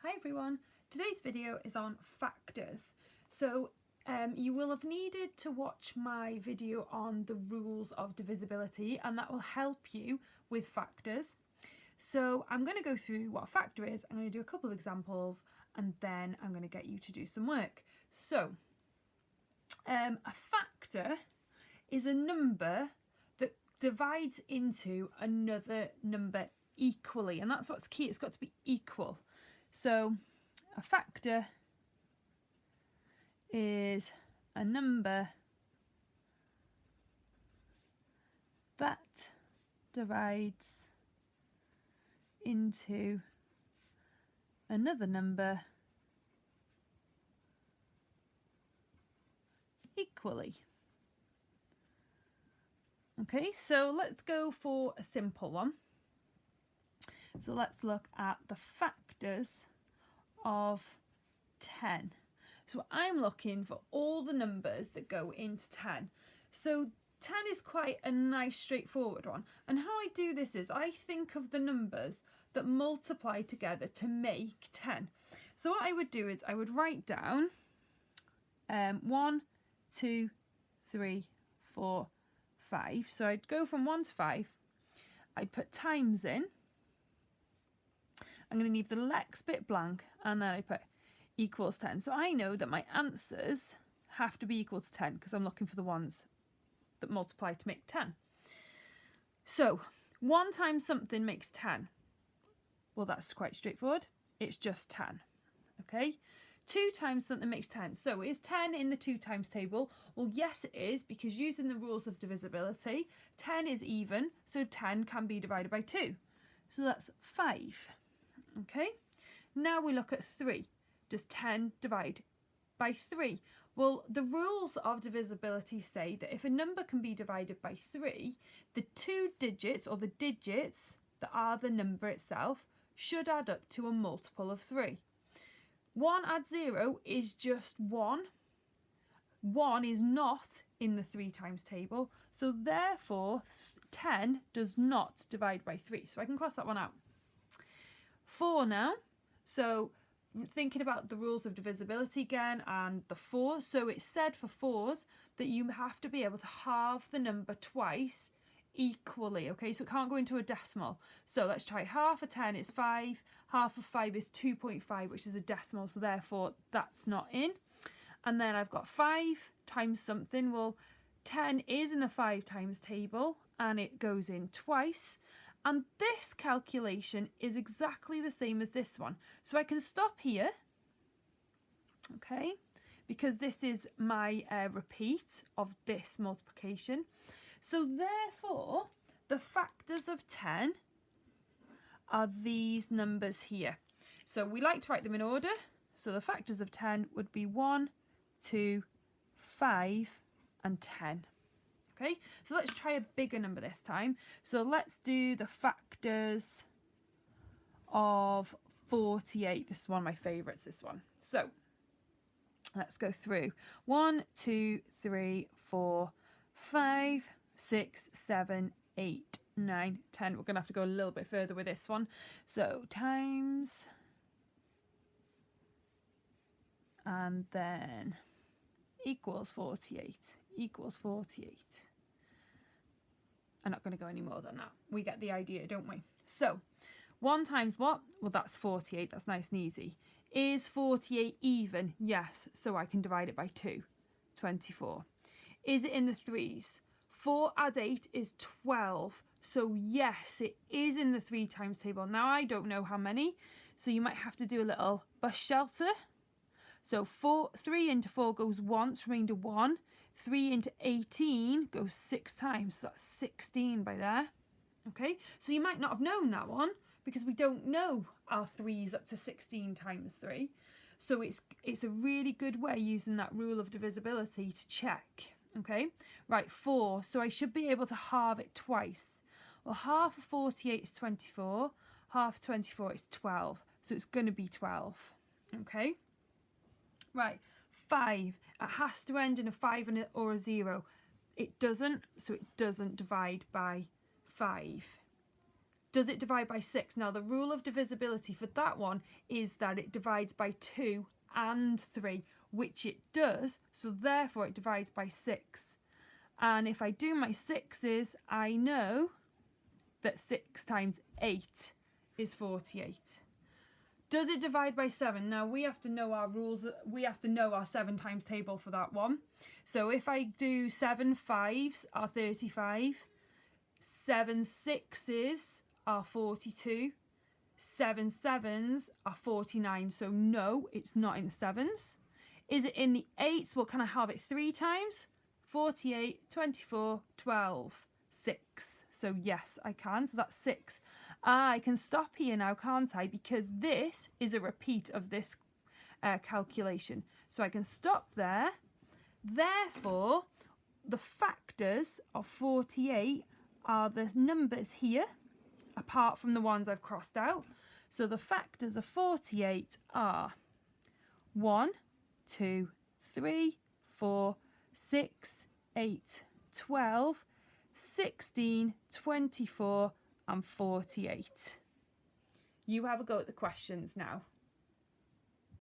Hi everyone, today's video is on factors. So you will have needed to watch my video on the rules of divisibility, and that will help you with factors. So I'm going to go through what a factor is, I'm going to do a couple of examples, and then I'm going to get you to do some work. So a factor is a number that divides into another number equally, and that's what's key, it's got to be equal. So a factor is a number that divides into another number equally. Okay, so let's go for a simple one. So let's look at the factors of 10. So I'm looking for all the numbers that go into 10. So 10 is quite a nice straightforward one. And how I do this is I think of the numbers that multiply together to make 10. So what I would do is I would write down 1, 2, 3, 4, 5. So I'd go from 1 to 5. I'd put times in. I'm going to leave the next bit blank, and then I put equals 10. So I know that my answers have to be equal to 10 because I'm looking for the ones that multiply to make 10. So 1 times something makes 10. Well, that's quite straightforward. It's just 10. Okay. 2 times something makes 10. So is 10 in the 2 times table? Well, yes it is, because using the rules of divisibility, 10 is even, so 10 can be divided by 2. So that's 5. Okay, now we look at 3. Does 10 divide by 3? Well, the rules of divisibility say that if a number can be divided by 3, the 2 digits, or the digits that are the number itself, should add up to a multiple of 3. 1 add 0 is just 1. 1 is not in the 3 times table, so therefore 10 does not divide by 3. So I can cross that one out. 4 now, so thinking about the rules of divisibility again and the 4, so it said for 4s that you have to be able to halve the number twice equally, okay, so it can't go into a decimal. So let's try half of 10 is 5, half of 5 is 2.5, which is a decimal, so therefore that's not in. And then I've got 5 times something. Well, 10 is in the 5 times table and it goes in twice. And this calculation is exactly the same as this one. So I can stop here, okay, because this is my repeat of this multiplication. So therefore, the factors of 10 are these numbers here. So we like to write them in order. So the factors of 10 would be 1, 2, 5, and 10. Okay, so let's try a bigger number this time. So let's do the factors of 48. This is one of my favourites, this one. So let's go through. 1, 2, 3, 4, 5, 6, 7, 8, 9, 10. We're going to have to go a little bit further with this one. So times, and then equals 48, equals 48. I'm not going to go any more than that. We get the idea, don't we? So 1 times what? Well, that's 48. That's nice and easy. Is 48 even? Yes. So I can divide it by 2. 24. Is it in the 3s? 4 add 8 is 12. So yes, it is in the 3 times table. Now I don't know how many, so you might have to do a little bus shelter. So 3 into 4 goes once, remainder 1. 3 into 18 goes 6 times, so that's 16 by there. Okay, so you might not have known that one because we don't know our 3's up to 16 times 3. So it's a really good way using that rule of divisibility to check. Okay, right, 4. So I should be able to halve it twice. Well, half of 48 is 24. Half of 24 is 12. So it's going to be 12. Okay. Right, 5. It has to end in a 5 or a 0. It doesn't, so it doesn't divide by 5. Does it divide by 6? Now, the rule of divisibility for that one is that it divides by 2 and 3, which it does, so therefore it divides by 6. And if I do my 6's, I know that 6 times 8 is 48. Does it divide by 7? Now, we have to know our rules. We have to know our 7 times table for that one. So if I do 7 5s are 35, 7 6s are 42, 7 7s are 49. So no, it's not in the 7s. Is it in the 8s? Well, can I have it 3 times? 48, 24, 12, 6. So yes, I can. So that's 6. I can stop here now, can't I? Because this is a repeat of this calculation. So I can stop there. Therefore, the factors of 48 are the numbers here, apart from the ones I've crossed out. So the factors of 48 are 1, 2, 3, 4, 6, 8, 12, 16, 24, and 48. You have a go at the questions now.